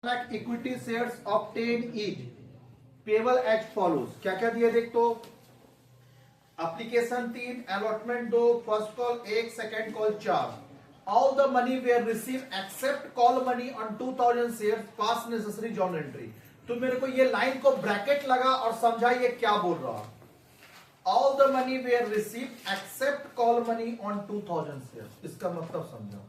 Lakh equity shares obtain is payable as follows. क्या क्या दिया देख तो application 3, allotment 2, first call 1, second call 4। All the money were receive except call money on 2000 shares pass necessary journal entry. तो मेरे को ये लाइन को ब्रैकेट लगा और समझा ये क्या बोल रहा। All the money were receive except call money on 2000 shares, इसका मतलब समझा।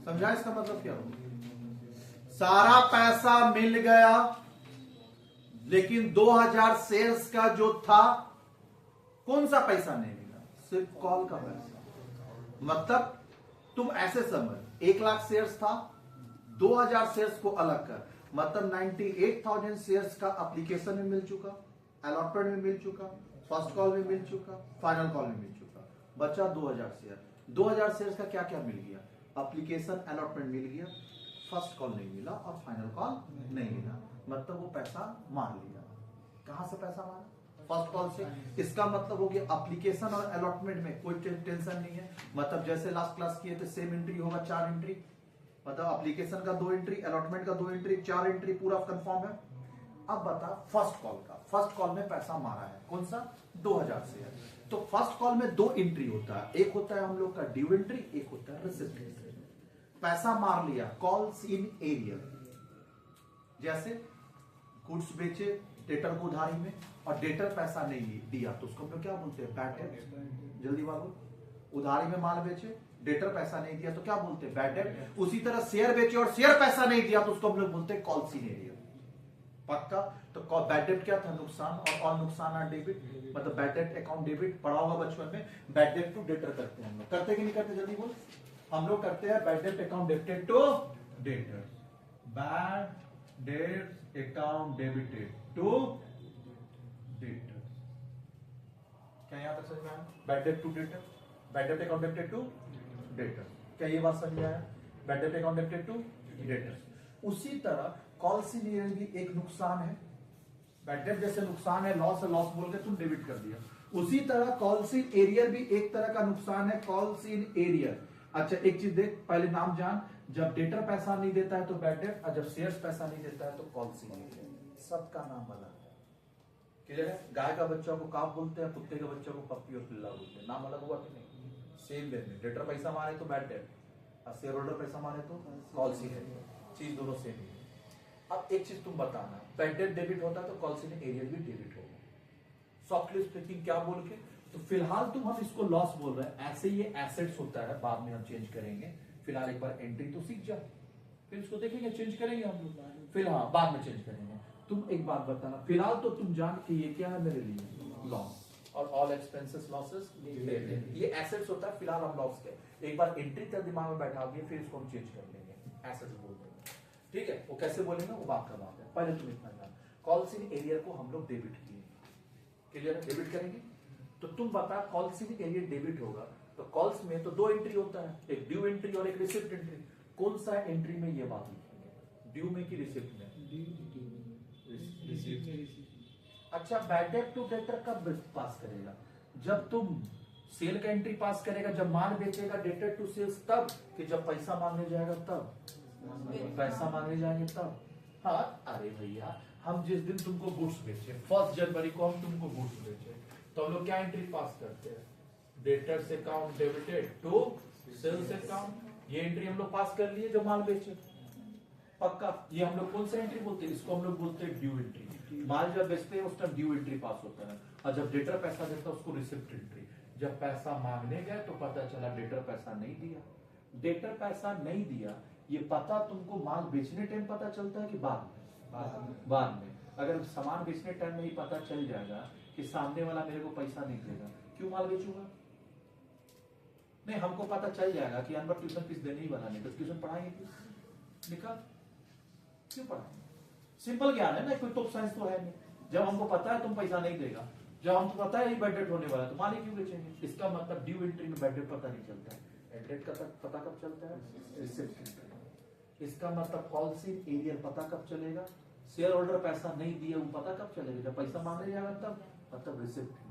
समझा इसका मतलब क्या हो? सारा पैसा मिल गया, लेकिन 2000 शेयर्स का जो था, कौन सा पैसा नहीं मिला? सिर्फ कॉल का पैसा। मतलब तुम ऐसे समझ, 1 लाख शेयर्स था, 2000 शेयर्स को अलग कर, मतलब 98,000 शेयर्स का एप्लीकेशन में मिल चुका, अलॉटमेंट में मिल चुका, फर्स्ट कॉल में मिल चुका, फाइनल कॉल में मिल चुका, बचा 2000 शेयर। 2000 शेयर्स का क्या क्या मिल गया? एप्लीकेशन अलॉटमेंट मिल गया, फर्स्ट कॉल नहीं मिला और फाइनल कॉल नहीं मिला, मतलब वो पैसा मार लिया। कहां से पैसा मारा? फर्स्ट कॉल से। इसका मतलब हो गया एप्लीकेशन और अलॉटमेंट में कोई टेंशन नहीं है। मतलब जैसे लास्ट क्लास किए थे सेम एंट्री होगा, 4 एंट्री, मतलब एप्लीकेशन का 2 एंट्री, अलॉटमेंट का 2 एंट्री, 4 एंट्री पूरा कंफर्म है। अब बता फर्स्ट कॉल का, फर्स्ट कॉल में पैसा मारा है, कौन सा? 2000 शेयर। तो फर्स्ट कॉल में 2 एंट्री होता है, एक होता है हम लोग का ड्यू एंट्री, एक होता है रिसिप्ट एंट्री। पैसा मार लिया, कॉल्स इन एरियर। जैसे गुड्स बेचे डेटर को उधारी में और डेटर पैसा नहीं दिया, तो उसको हम लोग क्या बोलते हैं? Bad date. जल्दी बोलो। उधारी में माल बेचे, डेटर पैसा नहीं दिया तो क्या बोलते हैं? Bad date. उसी तरह शेयर बेचे और शेयर पैसा नहीं दिया तो उसको हम लोग बोलते हैं कॉल्स इन एरियर। पक्का? तो बैड डेट क्या था? नुकसान, और नुकसान आ डेबिट, मतलब बैड डेट अकाउंट डेबिट। पढ़ा होगा बचपन में, बैड डेट टू डेटर करते हैं हम लोग। करते कि नहीं करते? जल्दी बोल। हम लोग करते हैं bad debt account debited to debtor, bad debt account debited to debtor. क्या यहां तक समझ में आया? Bad debt to debtor, bad debt account debited to debtor. क्या ये बात समझ में आया? Bad debt account debited to debtor. उसी तरह कॉल्स इन एरियर भी एक नुकसान है। बैड डेट जैसे नुकसान है, लॉस है, लॉस बोल के तुम डेबिट कर दिया। उसी तरह कॉल्स इन एरियर भी एक तरह का नुकसान है, कॉल्स इन एरियर। अच्छा एक चीज देख, पहले नाम जान। जब डेटर पैसा नहीं देता है तो बैड डेट, और जब शेयर्स पैसा नहीं देता है तो कॉल्स इन एरियर। सबका नाम अलग है। क्लियर है? गाय का बच्चा को काफ बोलते हैं, कुत्ते के बच्चे को पप्पी और पिल्ला बोलते हैं। नाम अलग हुआ कि नहीं? सेम वे में डेटर पैसा मारे तो बैड डेट, और शेयर होल्डर पैसा मारे तो कॉल्स इन एरियर। चीज दोनों सेम ही है। अब एक चीज तुम बताना, बैड डेट डेबिट होता तो कॉल्स इन एरियर भी डेबिट होगा। सॉफ्टली स्पीकिंग क्या बोल के, तो फिलहाल तुम हम इसको लॉस बोल रहे हैं, ऐसे ये एसेट्स होता है, बाद में हम चेंज करेंगे। फिलहाल एक बार एंट्री तो सीख जा, फिर इसको देखेंगे, चेंज करेंगे हम लोग। फिलहाल बाद में चेंज करेंगे। तुम एक बात बताना, फिलहाल तो तुम जान कि ये क्या है मेरे लिए? लॉस। और ऑल एक्सपेंसेस लॉसेस, ये एसेट्स होता है, फिलहाल हम लॉस के। एक बार एंट्री तेरे दिमाग में बैठा दिए, फिर इसको हम चेंज कर लेंगे, एसेट्स बोल देंगे। ठीक है? वो कैसे बोलेंगे वो बात का बात है, पहले तुम इतना जान। कॉल्स इन एरियर को हम लोग डेबिट किए, क्लियर है? डेबिट करेंगे तो तुम बता, कॉल्स इन एरियर डेबिट होगा तो कॉल्स में तो 2 एंट्री होता है, एक ड्यू एंट्री और एक रिसिप्ट एंट्री। कौन सा एंट्री में ये बात लिखेंगे? ड्यू में कि रिसिप्ट में? रिसिप्ट। अच्छा बैड डेट टू डेटर कब पास करेगा? जब तुम सेल का एंट्री पास करेगा, जब माल बेचेगा। डेटर टू सेल्स तब, कि जब पैसा मांगने जाएगा तब, पैसा मांगने जाएंगे तब। हाँ अरे भैया, हम जिस दिन तुमको गुड्स बेचे, 1 जनवरी को हम तुमको गुड्स बेचे, तो हम लोग क्या एंट्री पास करते हैं? Debtors account debited to sales account. ये एंट्री हम लोग पास कर लिए जो माल बेचे। पक्का? ये हम लोग कौन सा एंट्री बोलते हैं? इसको हम लोग बोलते हैं ड्यू एंट्री। माल जब बेचते हैं उस टाइम ड्यू एंट्री पास होता है, और जब डेटर पैसा देता है उसको रिसिप्ट एंट्री। जब पैसा मांगने गए तो पता चला डेटर पैसा नहीं दिया। डेटर पैसा नहीं दिया, ये पता तुमको माल बेचने टाइम पता चलता है कि बाद में? बाद में। अगर सामान बेचने टाइम में ही पता चल जाएगा कि सामने वाला मेरे को पैसा नहीं देगा, क्यों माल बेचूंगा? नहीं, हमको पता चल जाएगा कि अनवर ट्यूशन फीस देने ही वाला नहीं, तो ट्यूशन पढ़ाएंगे क्यों? निकाल। क्यों पढ़ाएंगे? सिंपल ज्ञान है ना, कोई टॉप साइंस तो है नहीं। जब हमको पता है तुम पैसा नहीं देगा, जब हमको पता है ये बैड डेट होने वाला है तो मालिक क्यों बेचेंगे? इसका मतलब ड्यू एंट्री में बैड डेट पता नहीं चलता है, बैड डेट का पता कब चलता है? Receipt entry. इसका मतलब पॉलिसी एरियर पता कब चलेगा? शेयर होल्डर पैसा नहीं दिए वो पता कब चलेगा? जब पैसा मांगे जाएगा तब, मतलब रिसिप्ट एंट्री।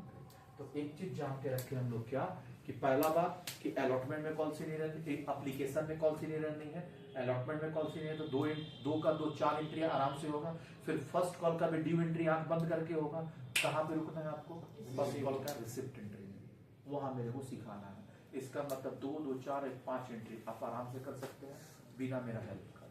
तो एक चीज जान के रखे हम लोग क्या, कि पहला बात कि अलॉटमेंट में कॉल सी नहीं रहती, एप्लीकेशन में कॉल सी नहीं रहनी है, अलॉटमेंट में कॉल सी नहीं है तो दो चार एंट्री आराम से होगा। फिर फर्स्ट कॉल का भी ड्यू एंट्री आंख बंद करके होगा। कहां पे रुकना है आपको? फर्स्ट कॉल का रिसिप्ट एंट्री में, वहां मेरे को सिखाना है। इसका मतलब 2 2 4 1 5 एंट्री आप आराम से कर सकते हैं बिना मेरा हेल्प कर।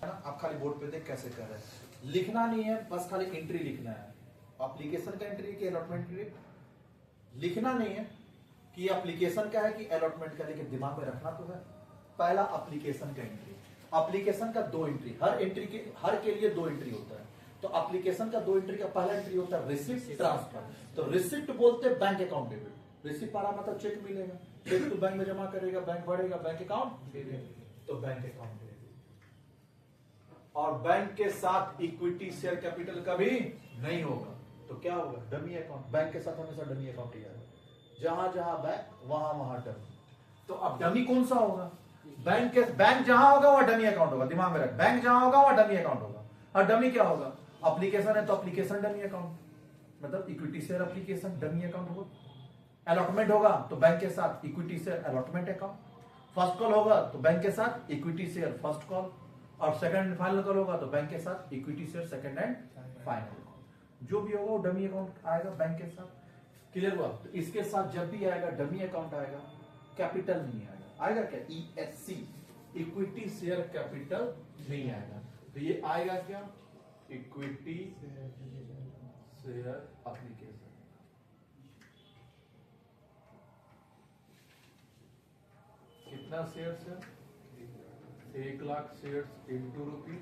चलो आप खाली बोर्ड पे देख कैसे कर रहे हैं, लिखना नहीं है, बस खाली एंट्री लिखना है। एप्लीकेशन का एंट्री कि अलॉटमेंट एंट्री लिखना नहीं है कि एप्लीकेशन का है कि अलॉटमेंट का, लेकिन दिमाग में रखना तो है। पहला एप्लीकेशन का एंट्री, एप्लीकेशन का 2 एंट्री, हर के लिए 2 एंट्री होता है। तो एप्लीकेशन का 2 एंट्री का पहला एंट्री होता है रिसिप्ट ट्रांसफर। तो रिसिप्ट बोलते हैं बैंक अकाउंट डेबिट। रिसिप्ट आ रहा मतलब चेक मिलेगा, चेक तो बैंक में जमा करेगा, बैंक बढ़ेगा, बैंक अकाउंट तो बैंक अकाउंट। और बैंक के साथ इक्विटी शेयर कैपिटल कभी नहीं होगा, तो क्या होगा? Dummy account. बैंक के साथ हमेशा डमी अकाउंट ही आएगा, जहां जहां बैंक वहां वहां डमी। तो अब डमी कौन सा होगा? बैंक जहां होगा वहां डमी अकाउंट होगा, दिमाग में रख, बैंक जहां होगा वहां डमी अकाउंट होगा। और डमी क्या होगा? एप्लीकेशन है तो एप्लीकेशन डमी अकाउंट, मतलब equity share application dummy account होगा। अलॉटमेंट होगा तो बैंक के साथ equity share allotment account. First call होगा तो बैंक के साथ इक्विटी शेयर फर्स्ट कॉल, और सेकंड एंड फाइनल कॉल होगा तो बैंक के साथ equity share second and final. जो भी होगा वो डमी अकाउंट आएगा बैंक के साथ। क्लियर हुआ? तो इसके साथ जब भी आएगा डमी अकाउंट आएगा, कैपिटल नहीं आएगा। आएगा क्या? ESC, इक्विटी शेयर कैपिटल नहीं आएगा। तो ये आएगा क्या? Equity share application. कितना शेयर है? 1 लाख शेयर इंटू रुपीज।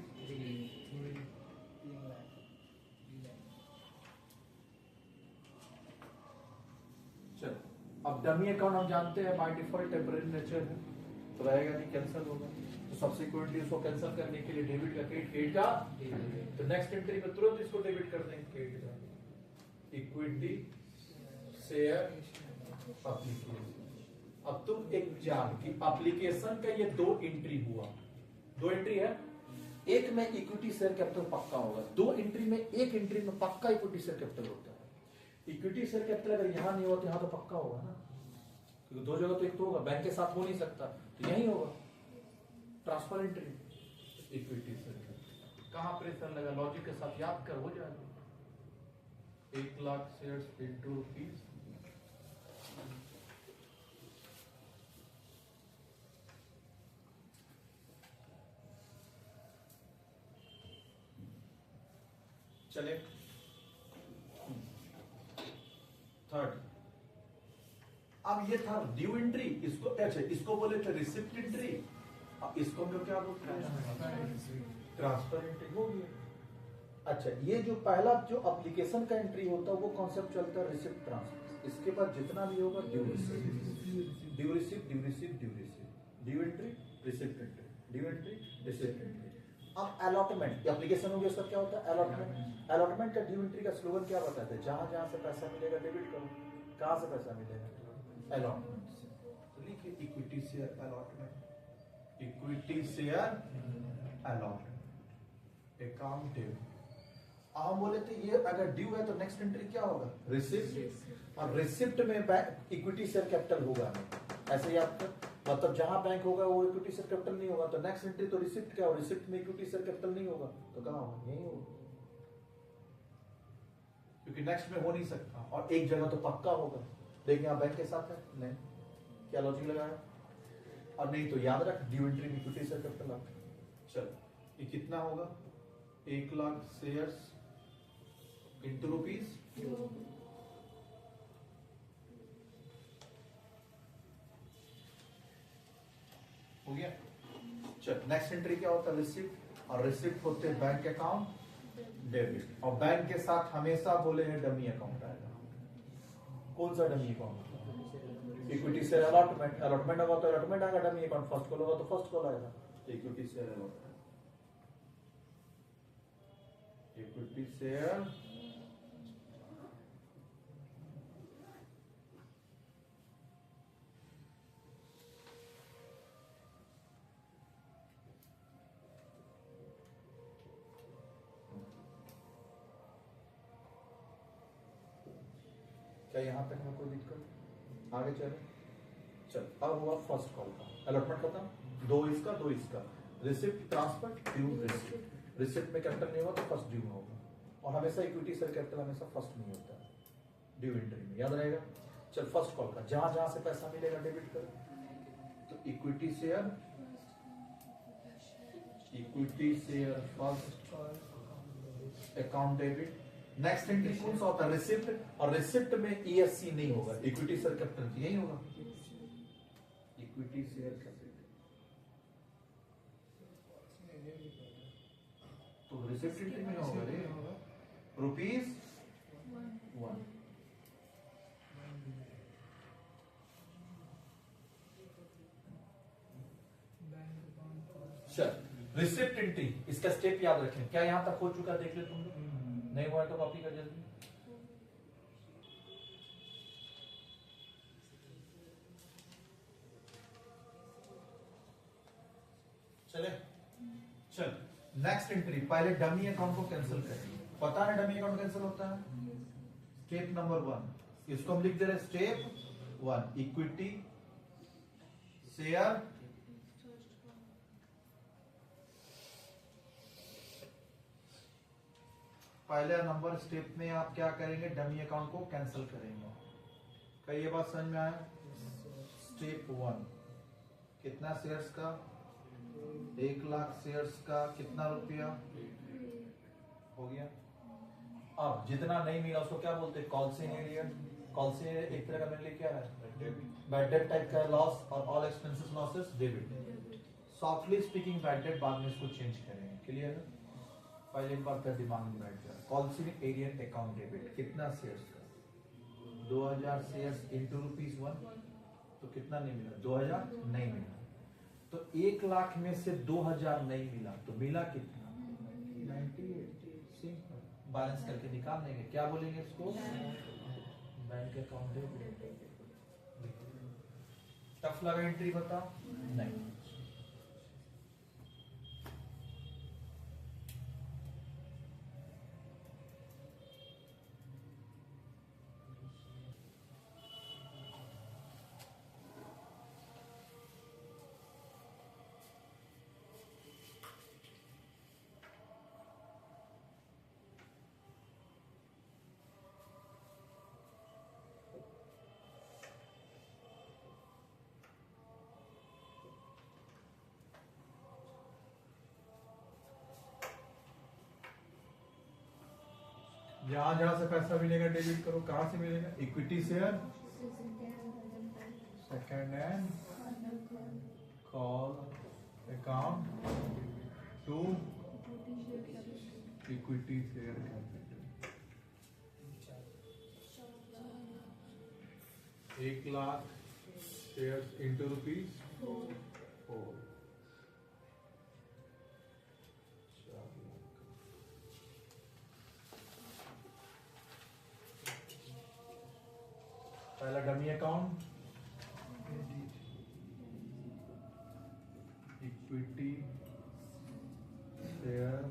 चलो अब डमी अकाउंट हम जानते हैं बाय डिफॉल्ट टेम्परेरी नेचर है, तो रहेगा नहीं, कैंसिल होगा। तो सब्सिक्वेंटली उसको कैंसिल करने के लिए डेबिट का क्रेडिट का, तो नेक्स्ट एंट्री में तुरंत इसको डेबिट कर देंगे क्रेडिट का। Equity share application. अब तुम एक जान कि एप्लीकेशन का ये 2 एंट्री हुआ, 2 एंट्री है, एक में इक्विटी शेयर कैपिटल पक्का होगा, 2 एंट्री में एक एंट्री में पक्का इक्विटी शेयर कैपिटल होता है। इक्विटी शेयर कैपिटल अगर यहां नहीं होता, यहां तो पक्का होगा ना, क्योंकि 2 जगह तो एक तो होगा, बैंक के साथ हो नहीं सकता, तो यही होगा transfer entry equity share capital. कहां प्रेशर लगा? लॉजिक के साथ याद कर, हो जाएगा। 1 लाख शेयर इंटू रुपीज, चले थर्ड। अब ये था ड्यू एंट्री, इसको अच्छा इसको बोले थे रिसिप्ट एंट्री, अब इसको हम लोग क्या बोलते हैं? ट्रांसफर एंट्री हो गया। अच्छा ये जो पहला जो एप्लीकेशन का एंट्री होता है वो कॉन्सेप्ट चलता है रिसिप्ट ट्रांसफर। इसके बाद जितना भी होगा due receipt. Due receipt, due receipt, due receipt, due entry, receipt entry, due entry, receipt entry. अब अलॉटमेंट एप्लीकेशन हो गया, उसका क्या होता है अलॉटमेंट। अलॉटमेंट का ड्यू एंट्री का स्लोगन क्या बताते हैं, जहां जहां से पैसा मिलेगा डेबिट करो। कहां से पैसा मिलेगा, अलॉटमेंट से। तो लिखिए equity share allotment, equity share allotment, account due. हम बोले थे ये अगर ड्यू है तो नेक्स्ट एंट्री क्या होगा, रिसिप्ट। और रिसिप्ट में इक्विटी शेयर कैपिटल होगा नहीं, ऐसे याद कर, मतलब जहां बैंक होगा वो इक्विटी शेयर कैपिटल नहीं होगा, तो नेक्स्ट एंट्री तो रिसिप्ट क्या हो, रिसिप्ट में इक्विटी शेयर कैपिटल नहीं होगा, तो कहां होगा, यही होगा, क्योंकि नेक्स्ट में हो नहीं सकता, और एक जगह तो पक्का होगा। लेकिन यहाँ बैंक के साथ है नहीं, क्या लॉजिक लगाया, और नहीं तो याद रख ड्यू एंट्री में इक्विटी शेयर कैपिटल आता है। चल ये कितना होगा, 1,00,000 शेयर्स इंटू रुपीज, हो गया। चल नेक्स्ट एंट्री क्या होता है, रिसिप्ट, और रिसिप्ट होते हैं बैंक अकाउंट डेबिट, और बैंक के साथ हमेशा बोले हैं डमी अकाउंट आएगा। कौन सा dummy account, equity share allotment, allotment होगा तो अलॉटमेंट आएगा, डमी अकाउंट फर्स्ट कॉल होगा तो फर्स्ट कॉल आएगा, तो equity share allotment, equity share क्या यहां तक में कोई दिक्कत, आगे चले। चल अब हुआ फर्स्ट कॉल का अलॉटमेंट खत्म, दो इसका दो इसका, receipt transfer due receipt, receipt में कैपिटल नहीं हुआ तो फर्स्ट ड्यू में होगा, और हमेशा इक्विटी शेयर कैपिटल हमेशा फर्स्ट में होता है ड्यू एंट्री में, याद रहेगा। चल फर्स्ट कॉल का जहां जहां से पैसा मिलेगा डेबिट कर, तो equity share, equity share first account debit. Next entry कौन सा होता है, रिसिप्ट, और रिसिप्ट में ईएससी नहीं होगा, इक्विटी शेयर कैपिटल यही होगा, इक्विटी शेयर कैपिटल, तो रिसिप्ट एंट्री में होगा रे रुपीज 1। चल रिसिप्ट एंट्री, इसका स्टेप याद रखें, क्या यहां तक हो चुका देख ले तुम लोग, नहीं हुआ तो कॉपी कर जल्दी। चले चल नेक्स्ट एंट्री, पहले डमी अकाउंट को कैंसिल करें, पता है डमी अकाउंट कैंसिल होता है, स्टेप नंबर 1, इसको हम लिख दे रहे स्टेप 1, इक्विटी शेयर पहले नंबर स्टेप में आप क्या करेंगे, डमी अकाउंट को कैंसिल करेंगे। क्या ये बात समझ में आया, स्टेप 1 कितना शेयर्स का, 1,00,000 शेयर्स का कितना रुपया हो गया। अब जितना नहीं मिला उसको क्या बोलते हैं, कॉल से एरियर, कॉल से एक तरह का मेरे लिए क्या है, बैड डेट टाइप का लॉस, और all expenses losses debit. Softly speaking bad debt बाद में इसको चेंज करेंगे, क्लियर है। पहले एक बार का दिमाग में बैठ जाए, कॉल्सिंग एरियर अकाउंट डेबिट कितना शेयर्स का, 2,000 शेयर्स इंटू ₹1, तो कितना नहीं मिला, 2,000 नहीं मिला, तो 1,00,000 में से 2,000 नहीं मिला, तो मिला कितना, 98। सिंपल, बैलेंस करके निकाल देंगे, क्या बोलेंगे इसको, बैंक अकाउंट डेबिट। टफ लगा एंट्री, बता नहीं। जहां जहां से पैसा मिलेगा डेबिट करो, कहां से मिलेगा, equity share second hand call account to equity share capital, 1,00,000 shares into rupees 4. पहला dummy account, equity share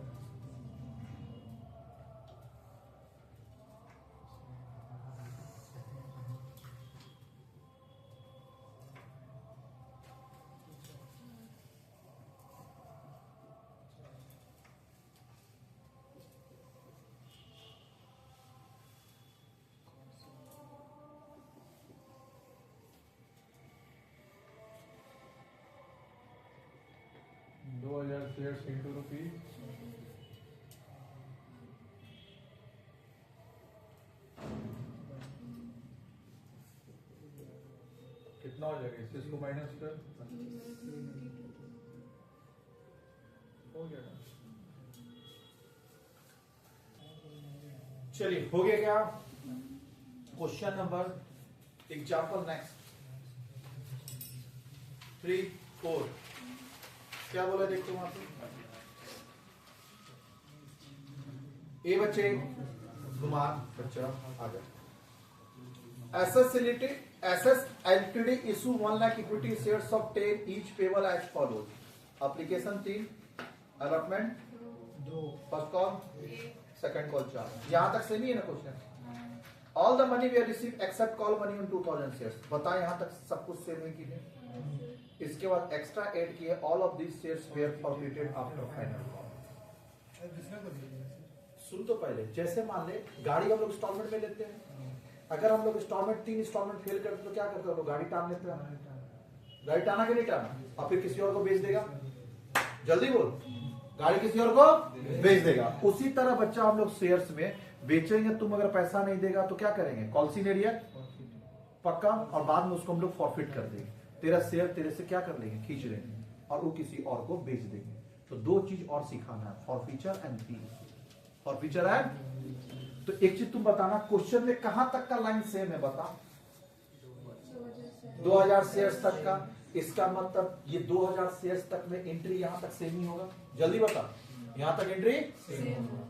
shares into rupees 2. कितना हो जाएगा इससे, इसको माइनस कर, हो गया। चलिए हो गया क्या? क्वेश्चन नंबर एग्जाम्पल नेक्स्ट 3, 4 क्या बोला देखते हो वहां पे? ए बच्चे कुमार बच्चा आ गया। SS LTD issue 1 lakh equity shares of 10 each payable as follows. Application 3, allotment 2, first call, second call 4। यहां तक सेम ही है ना question? All the money we are receive except call money on 2000 shares. बताएं यहां तक सब कुछ सेम है कि नहीं? इसके बाद एक्स्ट्रा ऐड किए all of this shares were forfeited after final call. सुन तो पहले, जैसे मान ले गाड़ी हम लोग इंस्टॉलमेंट में लेते हैं, अगर हम लोग इंस्टॉलमेंट 3 इंस्टॉलमेंट फेल करते तो क्या करते हैं? गाड़ी टान लेते हैं। गाड़ी टाना कि नहीं टाना? और फिर किसी और को बेच देगा। जल्दी बोल, गाड़ी किसी और को बेच देगा। उसी तरह बच्चा हम लोग शेयर्स में बेचेंगे। तुम अगर पैसा नहीं देगा तो क्या करेंगे? कॉल्सिनेरिया पक्का, और बाद में उसको हम लोग फॉरफिट कर देंगे। तेरा शेयर तेरे से क्या कर लेंगे? खींच लेंगे और वो किसी और को बेच देंगे। तो 2 चीज और सिखाना है, forfeiture and thief. Forfeiture and तो एक चीज तुम बताना, क्वेश्चन में कहां तक का लाइन सेम है? बता 2000 शेयर्स तक का। इसका मतलब ये 2000 शेयर्स तक में एंट्री यहां तक सेम ही होगा। जल्दी बता, यहां तक एंट्री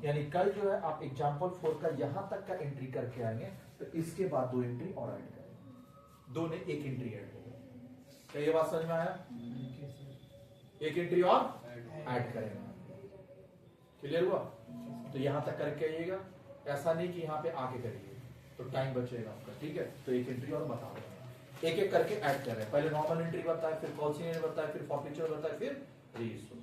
यानी कल जो है आप एग्जांपल 4 का यहां तक का एंट्री करके आएंगे तो इसके बाद 2 एंट्री और ऐड करेंगे। 2 ने 1 एंट्री ऐड करेंगे। क्या ये बात समझ में आया? 1 एंट्री और ऐड करेंगे। क्लियर हुआ? तो यहां तक करके आइएगा, ऐसा नहीं कि यहाँ पे आके करिए तो टाइम बचेगा आपका। ठीक है, तो 1 एंट्री और बता रहे हैं, एक एक करके ऐड कर रहे हैं। पहले नॉर्मल एंट्री बताए, फिर कॉल्सिनेरिया बताए, फिर फॉरफीचर बताए, फिर रीइशू।